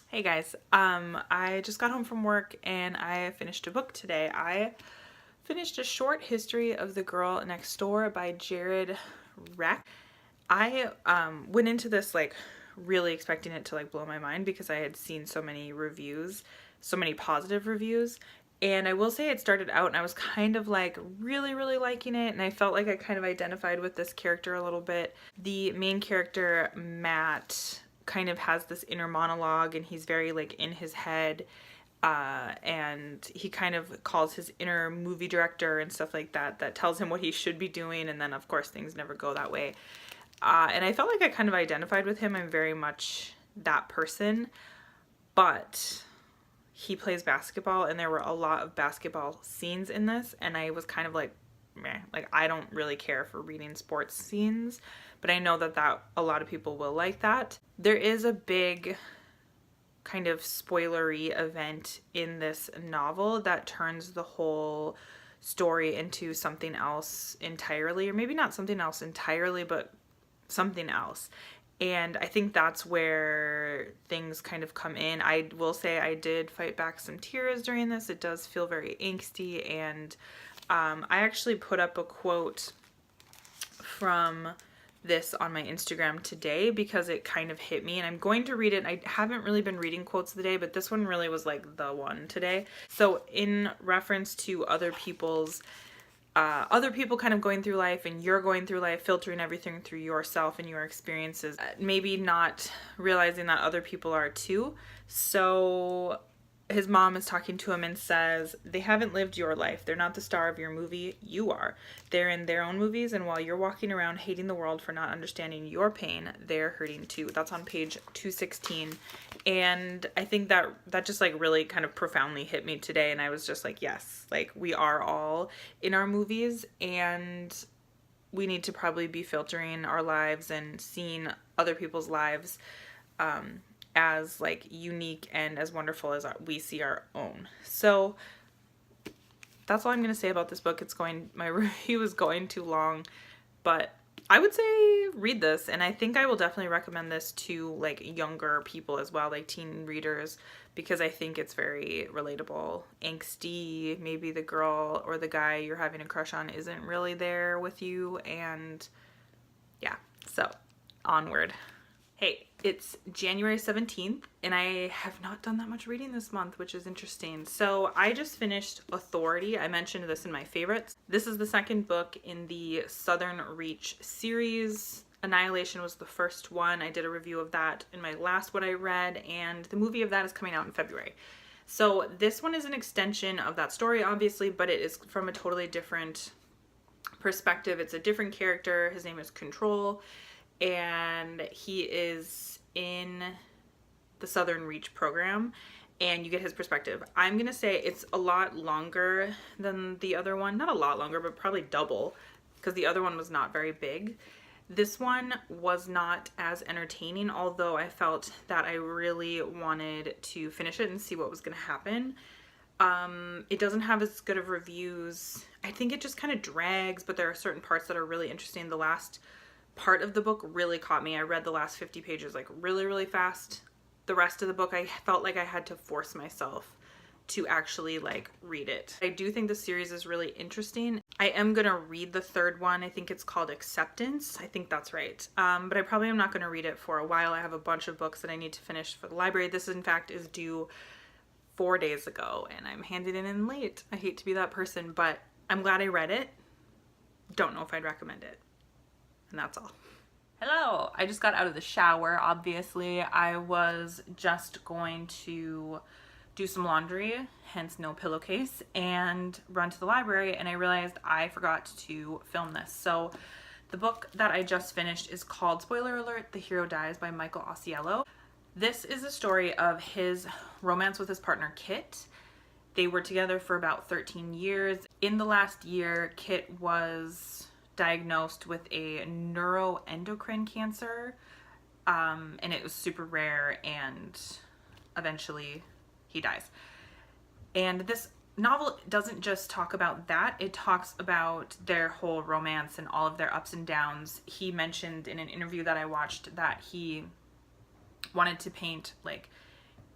Hey guys, I just got home from work and I finished a book today. I finished A Short History of the Girl Next Door by Jared Reck. I went into this like really expecting it to like blow my mind because I had seen so many reviews, so many positive reviews. And I will say it started out and I was kind of like really liking it, and I felt like I kind of identified with this character a little bit. The main character, Matt, kind of has this inner monologue and he's very like in his head, and he kind of calls his inner movie director and stuff like that that tells him what he should be doing, and then of course things never go that way. And I felt like I kind of identified with him. I'm very much that person, but he plays basketball and there were a lot of basketball scenes in this, and I was kind of like, meh, like I don't really care for reading sports scenes, but I know that a lot of people will like that. There is a big kind of spoilery event in this novel that turns the whole story into something else entirely, or maybe not something else entirely, but something else. And I think that's where things kind of come in. I will say I did fight back some tears during this. It does feel very angsty, and I actually put up a quote from this on my Instagram today because it kind of hit me, and I'm going to read it. I haven't really been reading quotes of the day, but this one really was like the one today. So in reference to other people kind of going through life, and you're going through life filtering everything through yourself and your experiences, maybe not realizing that other people are too. So his mom is talking to him and says, they haven't lived your life. They're not the star of your movie. You are. They're in their own movies, and while you're walking around hating the world for not understanding your pain, they're hurting too. That's on page 216. And I think that just like really kind of profoundly hit me today, and I was just like, yes, like we are all in our movies, and we need to probably be filtering our lives and seeing other people's lives as like unique and as wonderful as we see our own. So that's all I'm going to say about this book. My review is going too long, but I would say read this, and I think I will definitely recommend this to like younger people as well, like teen readers, because I think it's very relatable. Angsty, maybe the girl or the guy you're having a crush on isn't really there with you, and yeah, so onward. Hey, it's January 17th, and I have not done that much reading this month, which is interesting. So I just finished Authority. I mentioned this in my favorites. This is the second book in the Southern Reach series. Annihilation was the first one. I did a review of that in my last What I Read, and the movie of that is coming out in February. So this one is an extension of that story, obviously, but it is from a totally different perspective. It's a different character. His name is Control, and he is in the Southern Reach program, and you get his perspective. I'm gonna say it's a lot longer than the other one. Not a lot longer, but probably double, because the other one was not very big. This one was not as entertaining, although I felt that I really wanted to finish it and see what was gonna happen. It doesn't have as good of reviews. I think it just kind of drags, but there are certain parts that are really interesting. The last part of the book really caught me. I read the last 50 pages like really fast. The rest of the book I felt like I had to force myself to actually like read it. I do think the series is really interesting. I am gonna read the third one. I think it's called Acceptance. I think that's right. But I probably am not gonna read it for a while. I have a bunch of books that I need to finish for the library. This in fact is due 4 days ago, and I'm handing it in late. I hate to be that person, but I'm glad I read it. Don't know if I'd recommend it. And that's all. Hello, I just got out of the shower. Obviously, I was just going to do some laundry, hence no pillowcase, and run to the library, and I realized I forgot to film this. So the book that I just finished is called, spoiler alert, The Hero Dies by Michael Ausiello. This is a story of his romance with his partner, Kit. They were together for about 13 years. In the last year, Kit was diagnosed with a neuroendocrine cancer, and it was super rare, and eventually he dies. And this novel doesn't just talk about that, it talks about their whole romance and all of their ups and downs. He mentioned in an interview that I watched that he wanted to paint like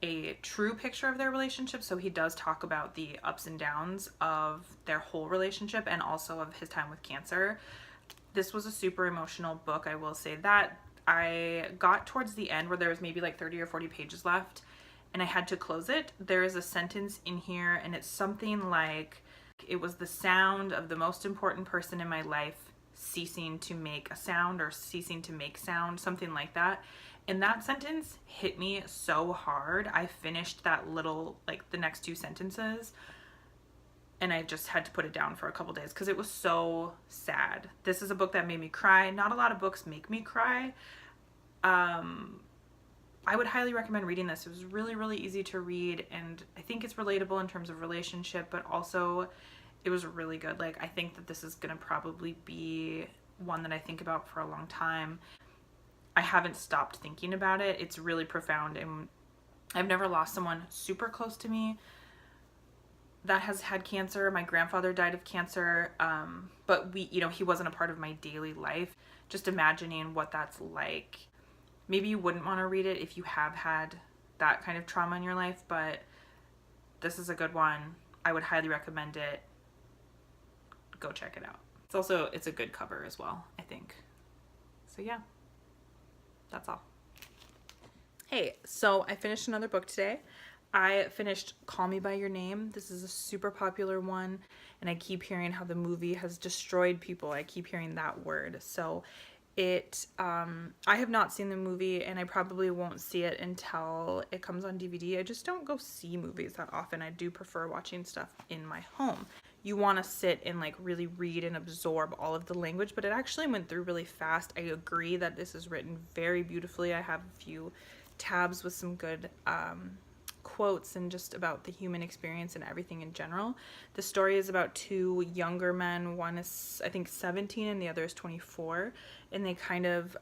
a true picture of their relationship. So he does talk about the ups and downs of their whole relationship and also of his time with cancer. This was a super emotional book, I will say that. I got towards the end where there was maybe like 30 or 40 pages left and I had to close it. There is a sentence in here and it's something like, it was the sound of the most important person in my life ceasing to make a sound or ceasing to make sound, something like that. And that sentence hit me so hard. I finished that little, like the next two sentences, and I just had to put it down for a couple days because it was so sad. This is a book that made me cry. Not a lot of books make me cry. I would highly recommend reading this. It was really, really easy to read, and I think it's relatable in terms of relationship, but also it was really good. Like, I think that this is gonna probably be one that I think about for a long time. I haven't stopped thinking about it. It's really profound, and I've never lost someone super close to me that has had cancer. My grandfather died of cancer, but he wasn't a part of my daily life. Just imagining what that's like. Maybe you wouldn't want to read it if you have had that kind of trauma in your life, but this is a good one. I would highly recommend it. Go check it out. It's a good cover as well, I think. So yeah, that's all. Hey, so I finished another book today. I finished Call Me By Your Name. This is a super popular one, and I keep hearing how the movie has destroyed people. I keep hearing that word. So I have not seen the movie, and I probably won't see it until it comes on DVD. I just don't go see movies that often. I do prefer watching stuff in my home. You want to sit and like really read and absorb all of the language, but it actually went through really fast. I agree that this is written very beautifully. I have a few tabs with some good quotes and just about the human experience and everything in general. The story is about two younger men. One is, I think, 17 and the other is 24, and they kind of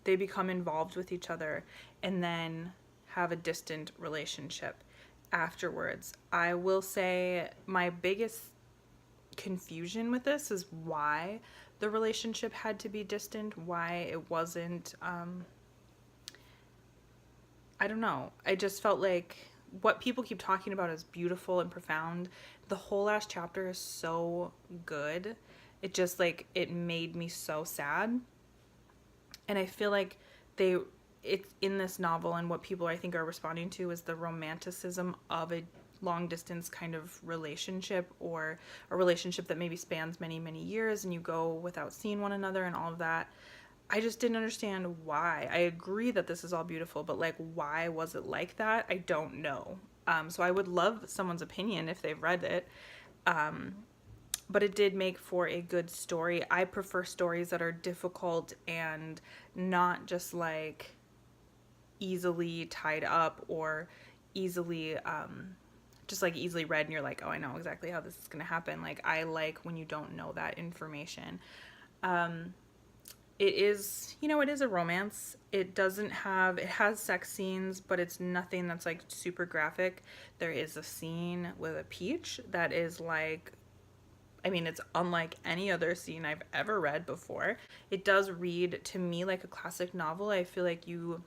they become involved with each other and then have a distant relationship afterwards. I will say my biggest confusion with this is why the relationship had to be distant, why it wasn't I don't know. I just felt like what people keep talking about is beautiful and profound. The whole last chapter is so good. It just like, it made me so sad. And I feel like it's in this novel, and what people I think are responding to is the romanticism of a long distance kind of relationship, or a relationship that maybe spans many, many years and you go without seeing one another and all of that. I just didn't understand why. I agree that this is all beautiful, but like, why was it like that? I don't know. So I would love someone's opinion if they've read it. But it did make for a good story. I prefer stories that are difficult and not just like easily tied up or easily just like easily read and you're like, oh, I know exactly how this is going to happen. Like, I like when you don't know that information. It is, it is a romance. It has sex scenes, but it's nothing that's like super graphic. There is a scene with a peach that is like, it's unlike any other scene I've ever read before. It does read to me like a classic novel. I feel like you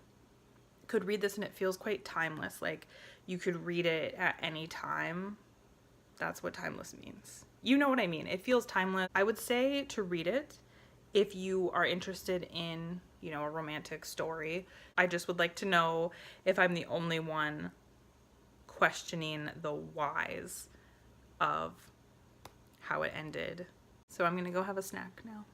could read this and it feels quite timeless. Like, you could read it at any time. That's what timeless means. You know what I mean? It feels timeless. I would say to read it if you are interested in, a romantic story. I just would like to know if I'm the only one questioning the whys of how it ended. So I'm gonna go have a snack now.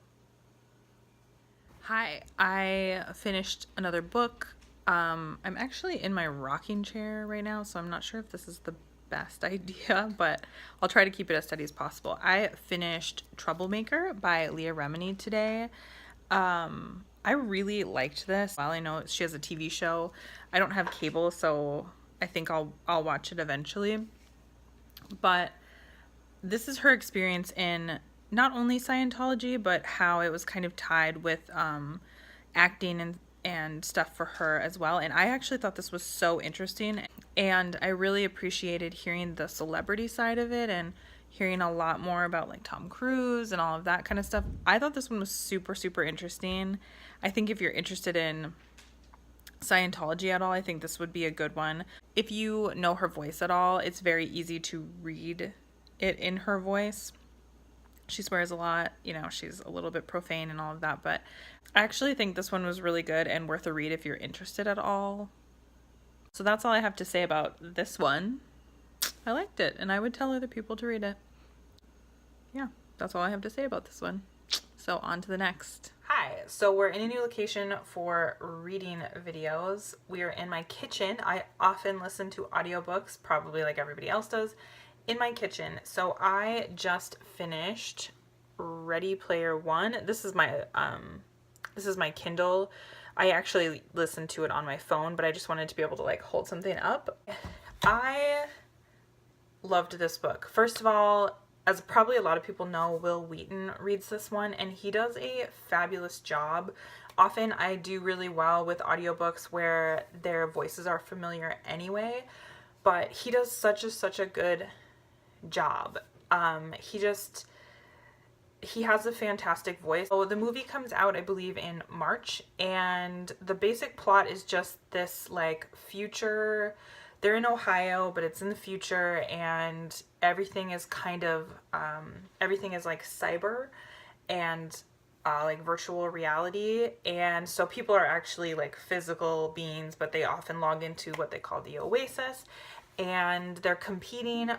Hi, I finished another book. I'm actually in my rocking chair right now, so I'm not sure if this is the best idea, but I'll try to keep it as steady as possible. I finished Troublemaker by Leah Remini today. I really liked this. While I know she has a TV show, I don't have cable, so I think I'll watch it eventually. But this is her experience in not only Scientology, but how it was kind of tied with acting and stuff for her as well. And I actually thought this was so interesting, and I really appreciated hearing the celebrity side of it and hearing a lot more about like Tom Cruise and all of that kind of stuff. I thought this one was super, super interesting. I think if you're interested in Scientology at all, I think this would be a good one. If you know her voice at all, it's very easy to read it in her voice. She swears a lot, you know, she's a little bit profane and all of that, but I actually think this one was really good and worth a read if you're interested at all. So that's all I have to say about this one. I liked it, and I would tell other people to read it. Yeah, that's all I have to say about this one. So on to the next. Hi, so we're in a new location for reading videos. We are in my kitchen. I often listen to audiobooks, probably like everybody else does, in my kitchen. So I just finished Ready Player One. This is my Kindle. I actually listened to it on my phone, but I just wanted to be able to like hold something up. I loved this book. First of all, as probably a lot of people know, Wil Wheaton reads this one, and he does a fabulous job. Often I do really well with audiobooks where their voices are familiar anyway, but he does such a good job. He has a fantastic voice. So the movie comes out, I believe, in March, and the basic plot is just this like future. They're in Ohio, but it's in the future, and everything is kind of everything is like cyber and like virtual reality, and so people are actually like physical beings, but they often log into what they call the Oasis, and they're competing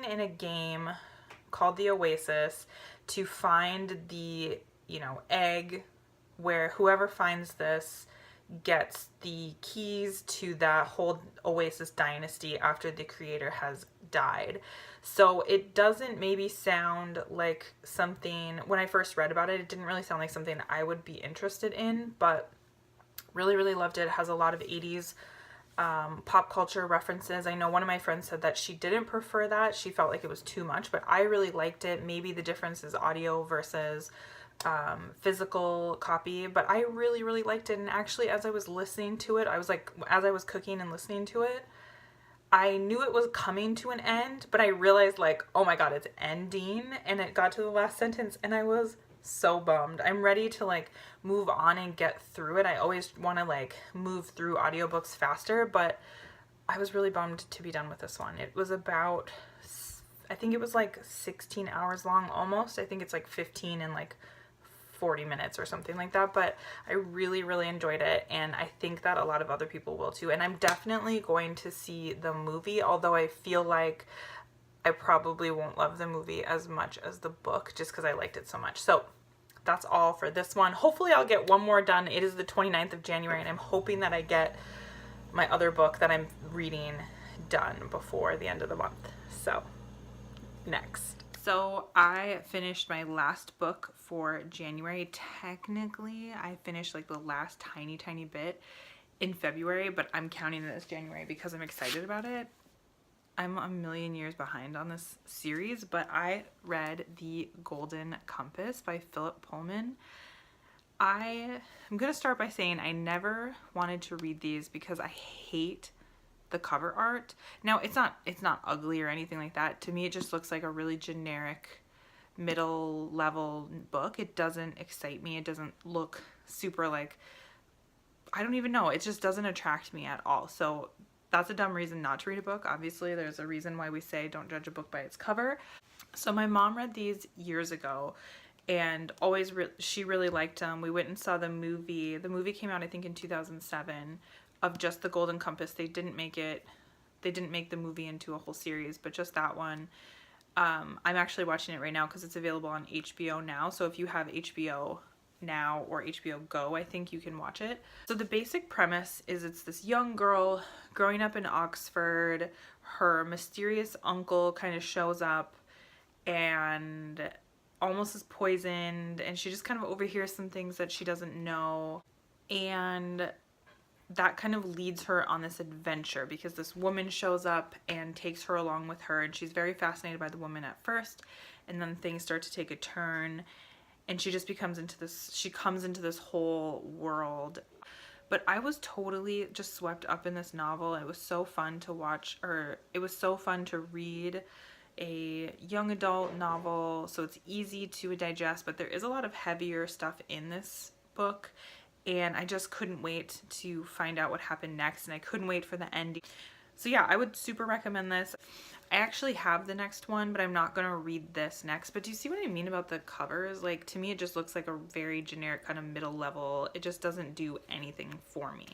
in a game called the Oasis to find the, you know, egg, where whoever finds this gets the keys to that whole Oasis dynasty after the creator has died. So it doesn't maybe sound like something, when I first read about it, it didn't really sound like something I would be interested in, but really loved it. It has a lot of 80s pop culture references. I know one of my friends said that she didn't prefer that. She felt like it was too much, but I really liked it. Maybe the difference is audio versus physical copy, but I really liked it. And actually, as I was listening to it, as I was cooking and listening to it, I knew it was coming to an end, but I realized like, oh my god, it's ending, and it got to the last sentence, and I was so bummed. I'm ready to like move on and get through it. I always want to like move through audiobooks faster, but I was really bummed to be done with this one. It was about, I think it was like 16 hours long almost. I think it's like 15 and like 40 minutes or something like that, but I really enjoyed it, and I think that a lot of other people will too. And I'm definitely going to see the movie, although I feel like I probably won't love the movie as much as the book just because I liked it so much. So that's all for this one. Hopefully I'll get one more done. It is the 29th of January, and I'm hoping that I get my other book that I'm reading done before the end of the month. So next. So I finished my last book for January. Technically, I finished like the last tiny bit in February, but I'm counting it as January because I'm excited about it. I'm a million years behind on this series, but I read The Golden Compass by Philip Pullman. I'm going to start by saying I never wanted to read these because I hate the cover art. Now, it's not ugly or anything like that. To me, it just looks like a really generic middle level book. It doesn't excite me. It doesn't look super like, I don't even know. It just doesn't attract me at all. So that's a dumb reason not to read a book. Obviously, there's a reason why we say don't judge a book by its cover. So my mom read these years ago, and she really liked them. We went and saw the movie. The movie came out, I think, in 2007 of just The Golden Compass. They didn't make the movie into a whole series, but just that one. I'm actually watching it right now because it's available on HBO now. So if you have HBO Now or HBO Go, I think you can watch it. So the basic premise is it's this young girl growing up in Oxford. Her mysterious uncle kind of shows up and almost is poisoned, and she just kind of overhears some things that she doesn't know, and that kind of leads her on this adventure because this woman shows up and takes her along with her, and she's very fascinated by the woman at first, and then things start to take a turn, and she just comes into this whole world. But I was totally just swept up in this novel. It was so fun to watch, or it was so fun to read a young adult novel, so it's easy to digest, but there is a lot of heavier stuff in this book, and I just couldn't wait to find out what happened next, and I couldn't wait for the ending. So yeah, I would super recommend this. I actually have the next one, but I'm not going to read this next. But do you see what I mean about the covers? Like, to me, it just looks like a very generic kind of middle level. It just doesn't do anything for me.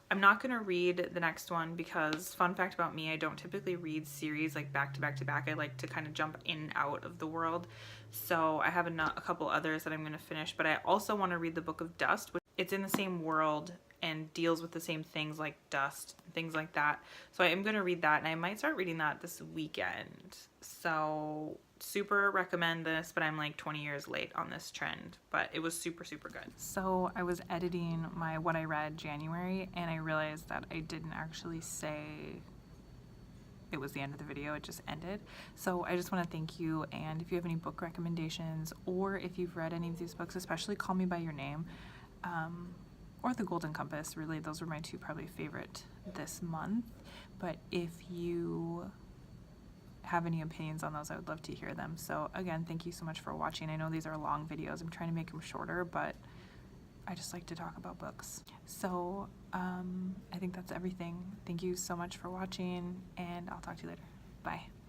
I'm not going to read the next one because, fun fact about me, I don't typically read series like back to back to back. I like to kind of jump in and out of the world. So I have a couple others that I'm going to finish, but I also want to read the Book of Dust. It's in the same world and deals with the same things like dust and things like that. So I am going to read that, and I might start reading that this weekend. So super recommend this, but I'm like 20 years late on this trend, but it was super, super good. So I was editing my what I read January, and I realized that I didn't actually say it was the end of the video, it just ended. So I just want to thank you, and if you have any book recommendations, or if you've read any of these books, especially Call Me By Your Name, or The Golden Compass, really those were my two probably favorite this month. But if you have any opinions on those, I would love to hear them. So again, thank you so much for watching. I know these are long videos, I'm trying to make them shorter, but I just like to talk about books. So I think that's everything. Thank you so much for watching, and I'll talk to you later. Bye.